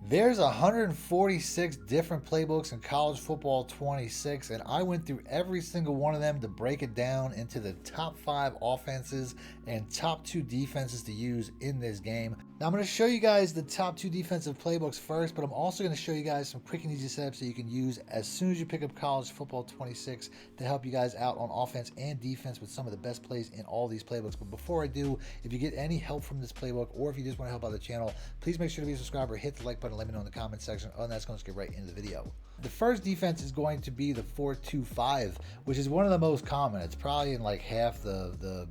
There's 146 different playbooks in college football 26, and I went through every single one of them to break it down into the top 5 offenses and top 2 defenses to use in this game. Now I'm going to show you guys the top 2 defensive playbooks first, but I'm also going to show you guys some quick and easy setups that you can use as soon as you pick up college football 26 to help you guys out on offense and defense with some of the best plays in all these playbooks. But before I do, if you get any help from this playbook, or if you just want to help out the channel, please make sure to be a subscriber, hit the like button, let me know in the comment section. Other than that, let's get right into the video. The first defense is going to be the 4-2-5, which is one of the most common. It's probably in like half the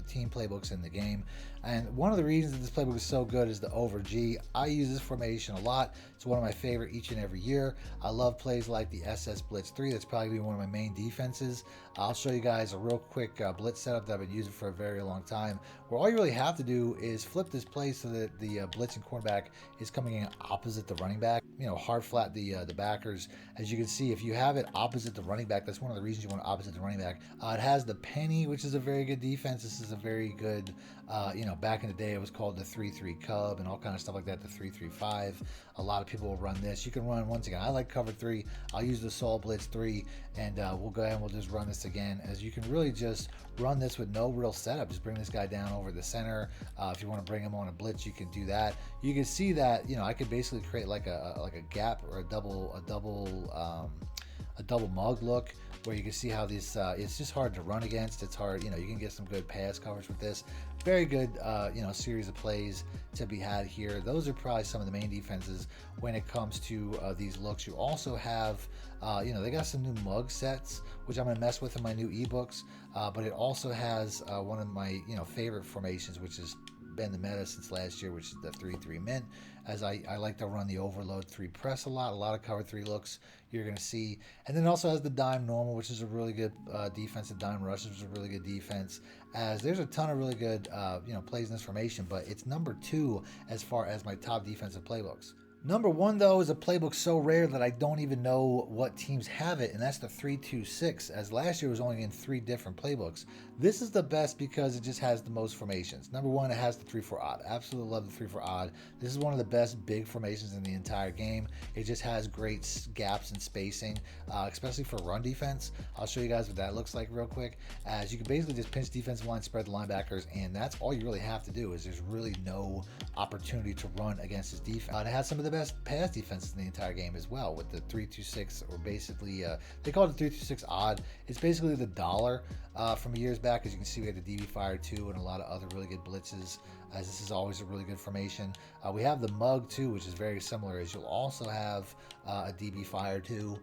team playbooks in the game. And one of the reasons that this playbook is so good is the over G. I use this formation a lot. It's one of my favorite each and every year. I love plays like the SS Blitz 3. That's probably gonna be one of my main defenses. I'll show you guys a real quick blitz setup that I've been using for a very long time, where all you really have to do is flip this play so that the blitzing cornerback is coming in opposite the running back. You know, hard flat the backers. As you can see, if you have it opposite the running back, that's one of the reasons you want it opposite the running back. It has the penny, which is a very good defense. This is a very good, back in the day it was called the 3-3 Cub and all kind of stuff like that, the 3-3-5. A lot of people will run this. You can run, once again, I like cover 3. I'll use the Saul Blitz 3, and we'll go ahead and we'll just run this again, as you can really just run this with no real setup. Just bring this guy down over the center. If you want to bring him on a blitz, you can do that. You can see that, I could basically create like a gap or a double mug look, where you can see how this it's just hard to run against. It's hard, you can get some good pass coverage with this. Very good series of plays to be had here. Those are probably some of the main defenses when it comes to these looks. You also have they got some new mug sets, which I'm gonna mess with in my new ebooks, but it also has one of my favorite formations, which has been the meta since last year, which is the 3-3 mint, as I like to run the overload 3 press a lot of cover 3 looks you're going to see. And then it also has the dime normal, which is a really good defense. The dime rush is a really good defense, as there's a ton of really good plays in this formation, but it's number 2 as far as my top defensive playbooks. Number 1, though, is a playbook so rare that I don't even know what teams have it, and that's the 3-2-6, as last year was only in 3 different playbooks. This is the best because it just has the most formations. Number 1, it has the 3-4 odd. Absolutely love the 3-4 odd. This is one of the best big formations in the entire game. It just has great gaps and spacing, especially for run defense. I'll show you guys what that looks like real quick, as you can basically just pinch defensive line, spread the linebackers, and that's all you really have to do. Is there's really no opportunity to run against this defense. It has some of the best pass defenses in the entire game as well, with the 3-2-6, or basically they call it the 3-2-6 odd. It's basically the dollar from years back. As you can see, we had the DB Fire 2 and a lot of other really good blitzes, as this is always a really good formation. We have the mug too, which is very similar, as you'll also have a DB Fire 2,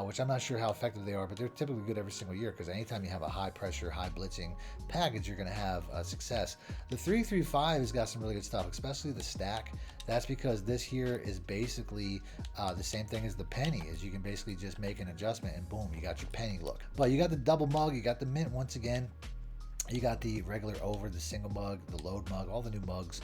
which I'm not sure how effective they are, but they're typically good every single year, because anytime you have a high pressure, high blitzing package, you're going to have success. The 3-3-5 has got some really good stuff, especially the stack. That's because this here is basically the same thing as the penny, is you can basically just make an adjustment and boom, you got your penny look. But you got the double mug, you got the mint once again. You got the regular over, the single mug, the load mug, all the new mugs.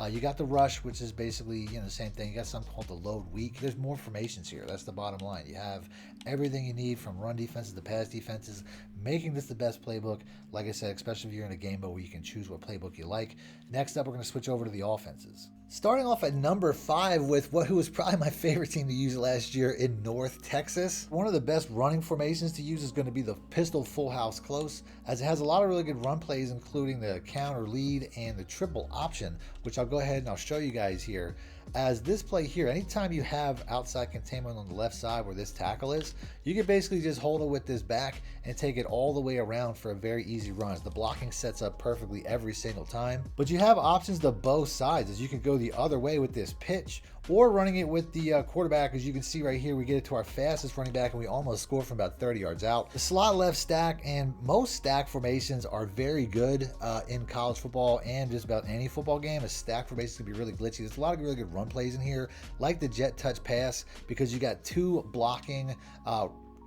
You got the rush, which is basically the same thing. You got something called the load weak. There's more formations here. That's the bottom line. You have everything you need, from run defenses to pass defenses, making this the best playbook. Like I said, especially if you're in a game mode where you can choose what playbook you like. Next up, we're going to switch over to the offenses. Starting off at number 5 with who was probably my favorite team to use last year in North Texas. One of the best running formations to use is going to be the pistol full house close, as it has a lot of really good run plays, including the counter lead and the triple option, which I'll go ahead and I'll show you guys here. As this play here, anytime you have outside containment on the left side where this tackle is, you can basically just hold it with this back and take it all the way around for a very easy run. The blocking sets up perfectly every single time, but you have options to both sides, as you can go the other way with this pitch, or running it with the quarterback. As you can see right here, we get it to our fastest running back and we almost score from about 30 yards out. The slot left stack and most stack formations are very good in college football and just about any football game. A stack formation can be really glitchy. There's a lot of really good run plays in here, like the jet touch pass, because you got 2 blocking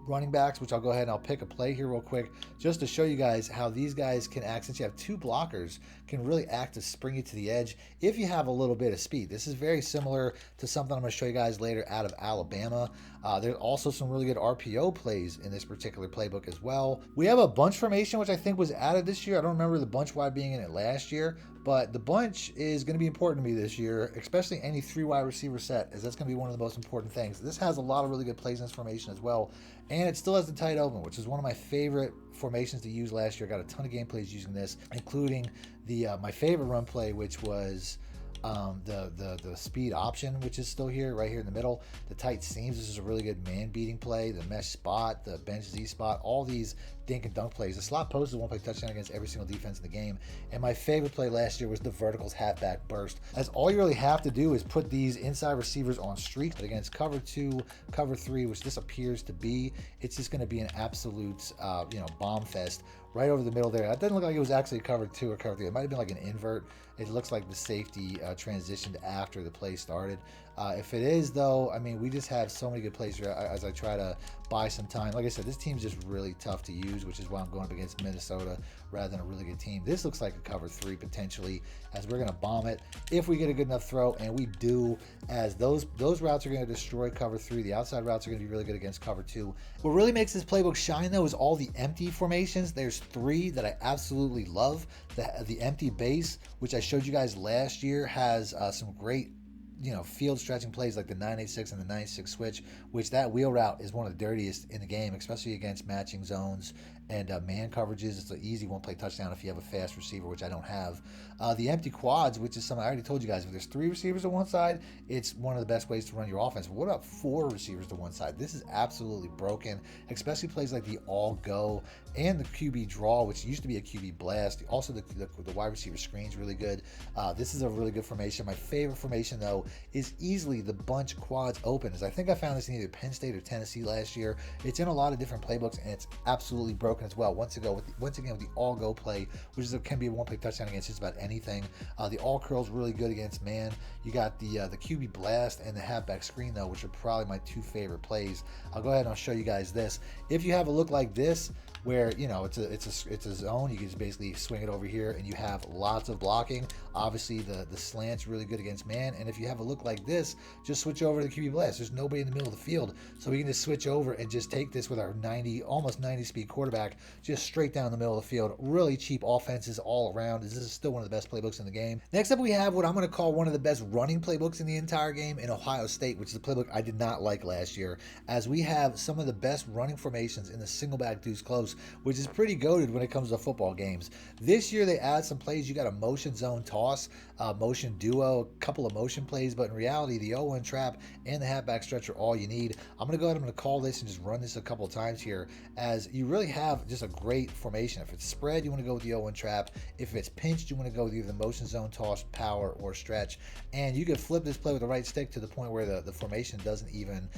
running backs, which I'll go ahead and I'll pick a play here real quick just to show you guys how these guys can act. Since you have 2 blockers, can really act to spring you to the edge if you have a little bit of speed. This is very similar to something I'm going to show you guys later out of Alabama. There's also some really good RPO plays in this particular playbook as well. We have a bunch formation, which I think was added this year. I don't remember the bunch wide being in it last year, But the bunch is going to be important to me this year, especially any 3 wide receiver set, as that's going to be one of the most important things. This has a lot of really good plays in this formation as well, and it still has the tight open, which is one of my favorite formations to use last year. I got a ton of gameplays using this, including the my favorite run play, which was the speed option, which is still here, right here in the middle. The tight seams, this is a really good man beating play. The mesh spot, the bench Z spot, all these dink and dunk plays. The slot post is one play touchdown against every single defense in the game. And my favorite play last year was the verticals halfback burst, as all you really have to do is put these inside receivers on streaks. But against cover 2, cover 3, which this appears to be, it's just going to be an absolute bomb fest right over the middle there. That doesn't look like it was actually cover 2 or cover 3. It might have been like an invert. It looks like the safety transitioned after the play started. If it is, though, I mean, we just have so many good plays here as I try to buy some time. Like I said, this team's just really tough to use, which is why I'm going up against Minnesota rather than a really good team. This looks like a cover 3 potentially, as we're going to bomb it if we get a good enough throw, and we do, as those routes are going to destroy cover 3. The outside routes are going to be really good against cover 2. What really makes this playbook shine, though, is all the empty formations. There's 3 that I absolutely love. The empty base, which I showed you guys last year, has some great field stretching plays like the 986 and the 96 switch, which that wheel route is one of the dirtiest in the game, especially against matching zones and man coverages. It's an easy one play touchdown if you have a fast receiver, which I don't have. The empty quads, which is something I already told you guys, if there's 3 receivers on one side, it's one of the best ways to run your offense. But what about 4 receivers to one side? This is absolutely broken, especially plays like the all go and the QB draw, which used to be a QB blast. Also the wide receiver screen is really good. This is a really good formation. My favorite formation, though, is easily the bunch quads open, as I think I found this in either Penn State or Tennessee last year. It's in a lot of different playbooks, and it's absolutely broken as well. Once again with the all go play, which can be a one play touchdown against just about anything. The all curl is really good against man. You got the QB blast and the halfback screen, though, which are probably my 2 favorite plays. I'll go ahead and I'll show you guys this. If you have a look like this, where it's a zone, you can just basically swing it over here and you have lots of blocking. Obviously the slant's really good against man, and if you have a look like this, just switch over to the QB blast. There's nobody in the middle of the field, so we can just switch over and just take this with our almost 90 speed quarterback just straight down the middle of the field. Really cheap offenses all around. This is still one of the best playbooks in the game. Next up, we have what I'm going to call one of the best running playbooks in the entire game in Ohio State, which is a playbook I did not like last year, as we have some of the best running formations in the single back deuce close, which is pretty goated when it comes to football games. This year they add some plays. You got a motion zone toss, motion duo, a couple of motion plays, but in reality the 0-1 trap and the halfback stretch are all you need. I'm going to go ahead and I'm going to call this and just run this a couple of times here, as you really have just a great formation. If it's spread, you want to go with the 0-1 trap. If it's pinched, you want to go with either the motion zone toss, power, or stretch. And you can flip this play with the right stick to the point where the formation doesn't even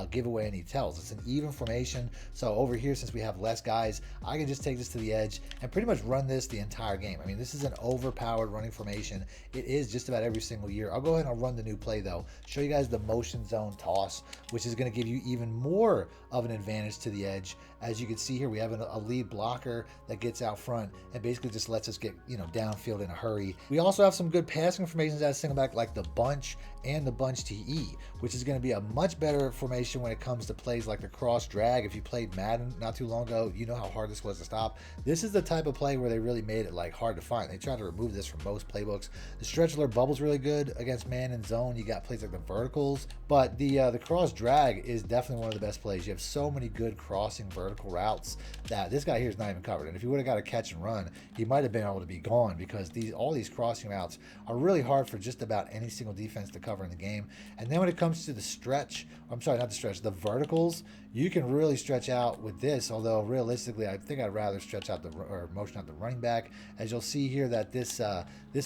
give away any tells. It's an even formation. So over here, since we have less guys, I can just take this to the edge and pretty much run this the entire game. I mean, this is an overpowered running formation. It is just about every single year. I'll go ahead and I'll run the new play, though. Show you guys the motion zone toss, which is going to give you even more of an advantage to the edge. As you can see here, we have a lead blocker that gets out front and basically just lets us get downfield in a hurry. We also have some good passing formations as single back, like the bunch and the bunch TE, which is going to be a much better formation when it comes to plays like the cross drag. If you played Madden not too long ago, you know how hard this was to stop. This is the type of play where they really made it like hard to find. They tried to remove this from most playbooks. The stretch alert bubble's really good against man and zone. You got plays like the verticals, but the cross drag is definitely one of the best plays. You have so many good crossing vertical routes that this guy here is not even covered. And if he would have got a catch and run, he might have been able to be gone, because all these crossing routes are really hard for just about any single defense to cover in the game. And then when it comes to the stretch, I'm sorry, not the stretch, the verticals, you can really stretch out with this, although realistically I think I'd rather stretch out or motion out the running back. As you'll see here, that this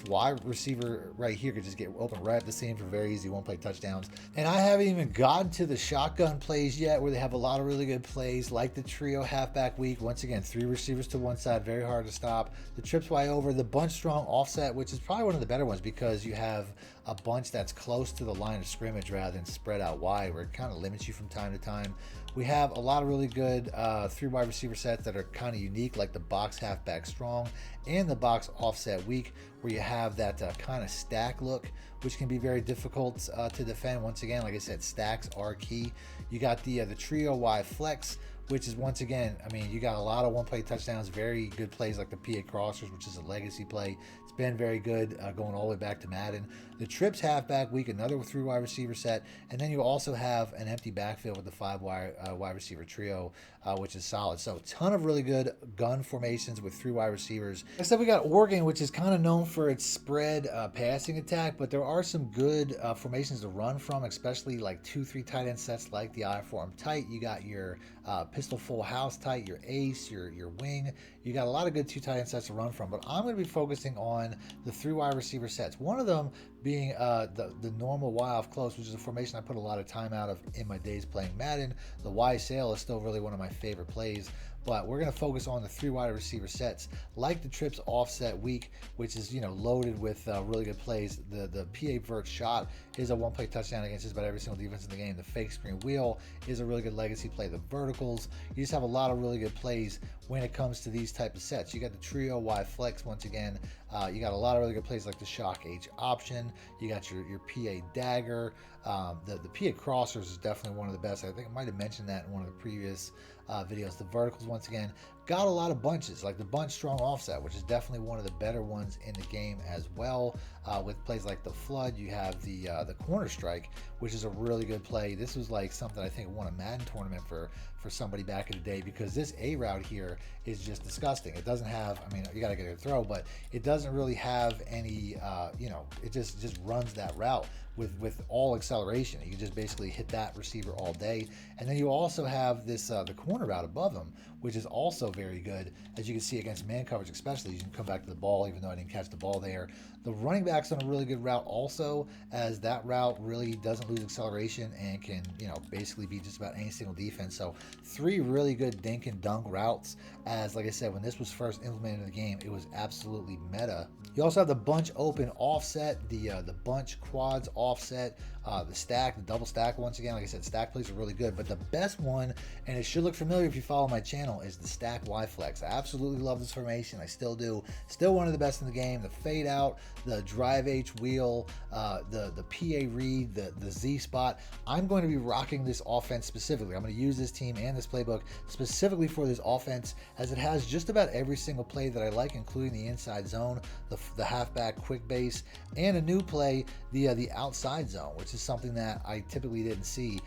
wide receiver right here could just get open right at the seam for very easy one-play touchdowns. And I haven't even gotten to the shotgun plays yet, where they have a lot of really good plays, like the trio halfback weak. Once again, 3 receivers to one side, very hard to stop. The trips wide over, the bunch strong offset, which is probably one of the better ones, because you have a bunch that's close to the line of scrimmage rather than spread out wide, where it kind of limits you from time to time. We have a lot of really good 3 wide receiver sets that are kind of unique, like the box halfback strong and the box offset weak, where you have that kind of stack look, which can be very difficult to defend. Once again, like I said, stacks are key. You got the trio wide flex, which is, once again, I mean, you got a lot of one-play touchdowns, very good plays like the PA crossers, which is a legacy play. It's been very good going all the way back to Madden. The trips halfback week, another 3 wide receiver set, and then you also have an empty backfield with the 5 wide receiver trio, which is solid. So a ton of really good gun formations with 3 wide receivers. Next up, we got Oregon, which is kind of known for its spread passing attack, but there are some good formations to run from, especially like 2-3 tight end sets like the I form tight. You got your pistol full house tight, your ace, your wing. You got a lot of good 2 tight end sets to run from, but I'm going to be focusing on the 3 wide receiver sets. One of them being the normal Y off close, which is a formation I put a lot of time out of in my days playing Madden. The Y sail is still really one of my favorite plays, but we're going to focus on the 3 wide receiver sets, like the trips offset week, which is, you know, loaded with really good plays. The PA vert shot is a one-play touchdown against just about every single defense in the game. The fake screen wheel is a really good legacy play. The verticals, you just have a lot of really good plays when it comes to these type of sets. You got the trio Y flex once again. You got a lot of really good plays like the shock H option. You got your PA dagger. The PA crossers is definitely one of the best. I think I might have mentioned that in one of the previous videos. The verticals, once again, got a lot of bunches, like the bunch strong offset, which is definitely one of the better ones in the game as well. With plays like the flood, you have the corner strike, which is a really good play. This was like something I think won a Madden tournament for somebody back in the day, because this A route here is just disgusting. It doesn't have, I mean, you got to get a throw, but it doesn't really have any, you know, it just runs that route with all acceleration. You can just basically hit that receiver all day. And then you also have this the corner route above him, which is also very good, as you can see against man coverage, especially. You can come back to the ball, even though I didn't catch the ball there. The running back's on a really good route also, as that route really doesn't lose acceleration and can, you know, basically beat just about any single defense. So 3 really good dink and dunk routes, as, like I said, when this was first implemented in the game, it was absolutely meta. You also have the bunch open offset, the bunch quads offset, the stack, the double stack. Once again, like I said, stack plays are really good, but the best one, and it should look familiar if you follow my channel, is the stack Y flex. I absolutely love this formation. I still do. Still one of the best in the game. The fade out, the drive H wheel, the PA read, the Z spot. I'm going to be rocking this offense specifically. I'm going to use this team and this playbook specifically for this offense, as it has just about every single play that I like, including the inside zone, the halfback quick base, and a new play, the outside zone, which is something that I typically didn't see.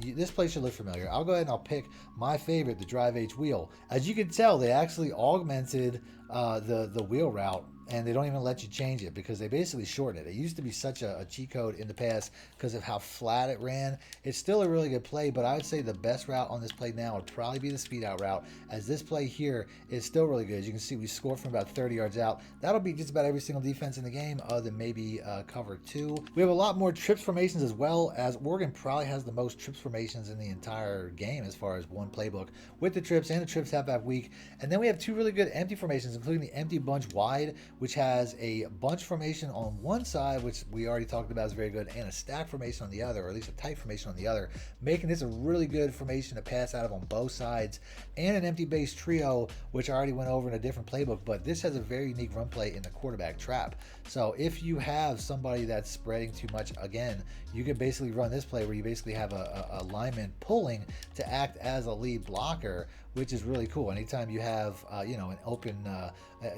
This play should look familiar. I'll go ahead and I'll pick my favorite, the drive H wheel. As you can tell, they actually augmented the wheel route, and they don't even let you change it, because they basically shorten it. It used to be such a cheat code in the past because of how flat it ran. It's still a really good play, but I would say the best route on this play now would probably be the speed out route, as this play here is still really good. As you can see, we scored from about 30 yards out. That'll be just about every single defense in the game, other than maybe cover 2. We have a lot more trips formations, as well, as Oregon probably has the most trips formations in the entire game as far as one playbook, with the trips and the trips halfback week. And then we have 2 really good empty formations, including the empty bunch wide, which has a bunch formation on one side, which we already talked about is very good, and a stack formation on the other, or at least a tight formation on the other, making this a really good formation to pass out of on both sides, and an empty base trio, which I already went over in a different playbook, but this has a very unique run play in the quarterback trap. So if you have somebody that's spreading too much, again, you can basically run this play where you basically have a lineman pulling to act as a lead blocker, which is really cool. Anytime you have, you know, an open,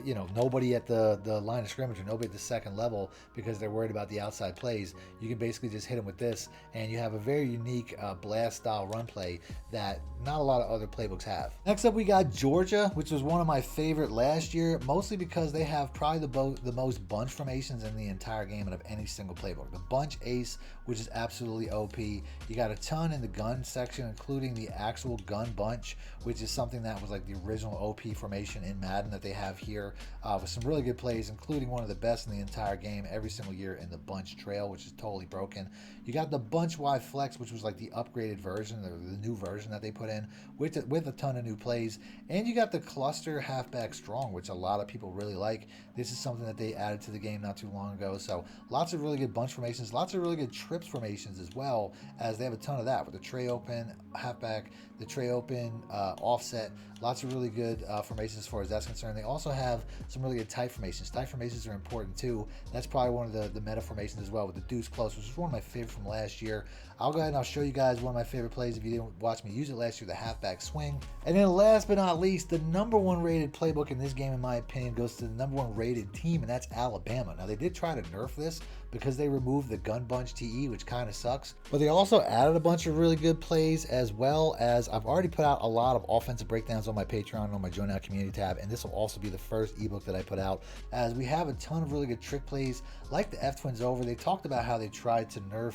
you know, nobody at the line of scrimmage or nobody at the second level because they're worried about the outside plays, you can basically just hit them with this, and you have a very unique blast style run play that not a lot of other playbooks have. Next up, we got Georgia, which was one of my favorite last year, mostly because they have probably the most bunch formations in the entire game out of any single playbook. The bunch ace, which is absolutely OP. You got a ton in the gun section, including the actual gun bunch, which is something that was like the original OP formation in Madden that they have here, with some really good plays, including one of the best in the entire game every single year in the bunch trail, which is totally broken. You got the bunch Y flex, which was like the upgraded version, the new version that they put in with a ton of new plays. And you got the cluster halfback strong, which a lot of people really like. This is something that they added to the game not too long ago. So lots of really good bunch formations, lots of really good trips formations as well, as they have a ton of that with the tray open halfback, the tray open offset. Lots of really good formations as far as that's concerned. They also have some really good tight formations. Tight formations are important too. That's probably one of the meta formations as well, with the deuce close, which is one of my favorite from last year. I'll go ahead and I'll show you guys one of my favorite plays if you didn't watch me use it last year, the halfback swing. And then last but not least, the #1 rated playbook in this game, in my opinion, goes to the #1 rated team, and that's Alabama. Now, they did try to nerf this because they removed the gun bunch TE, which kind of sucks, but they also added a bunch of really good plays, as well as I've already put out a lot of offensive breakdowns on my Patreon and on my Join Now community tab, and this will also be the first ebook that I put out, as we have a ton of really good trick plays like the F-Twins over. They talked about how they tried to nerf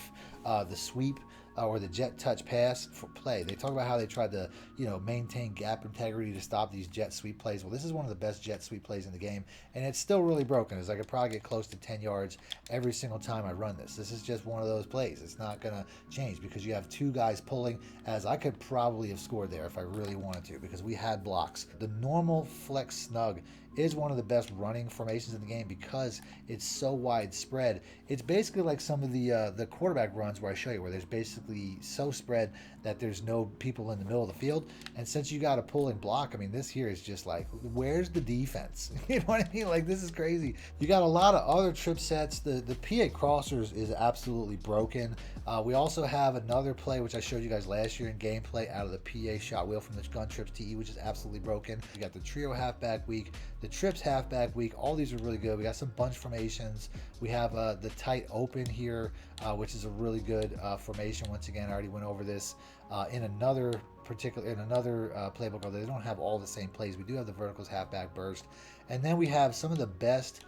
the sweep or the jet touch pass for play. They talk about how they tried to, maintain gap integrity to stop these jet sweep plays. Well, this is one of the best jet sweep plays in the game, and it's still really broken, as I could probably get close to 10 yards every single time I run this. This is just one of those plays. It's not going to change because you have two guys pulling, as I could probably have scored there if I really wanted to, because we had blocks. The normal flex snug is one of the best running formations in the game because it's so widespread. It's basically like some of the quarterback runs where I show you, where there's basically so spread that there's no people in the middle of the field. And since you got a pulling block, I mean, this here is just like, where's the defense? You know what I mean? Like, this is crazy. You got a lot of other trip sets. The PA crossers is absolutely broken. We also have another play, which I showed you guys last year in gameplay, out of the PA shot wheel from the gun trips TE, which is absolutely broken. We got the trio halfback week, the trips halfback week. All these are really good. We got some bunch formations. We have the tight open here, which is a really good formation. Once again, I already went over this in another playbook, although they don't have all the same plays. We do have the verticals halfback burst, and then we have some of the best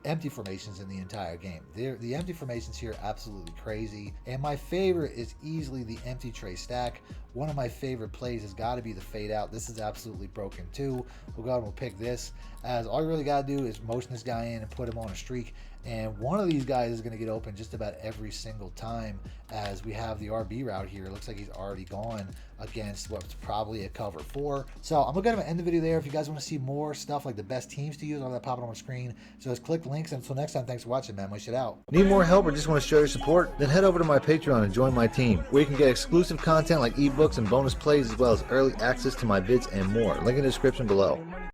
empty formations in the entire game. The empty formations here are absolutely crazy, and my favorite is easily the empty tray stack. One of my favorite plays has got to be the fade out. This is absolutely broken too. We'll go ahead and we'll pick this, as all you really got to do is motion this guy in and put him on a streak, and one of these guys is going to get open just about every single time, as we have the RB route here. It looks like he's already gone against what's probably a cover 4. So I'm going to end the video there. If you guys want to see more stuff like the best teams to use, I'll have that popping on my screen. So just click the links. Until next time, thanks for watching, man. We should out. Need more help or just want to show your support? Then head over to my Patreon and join my team, where you can get exclusive content like ebooks and bonus plays, as well as early access to my vids and more. Link in the description below.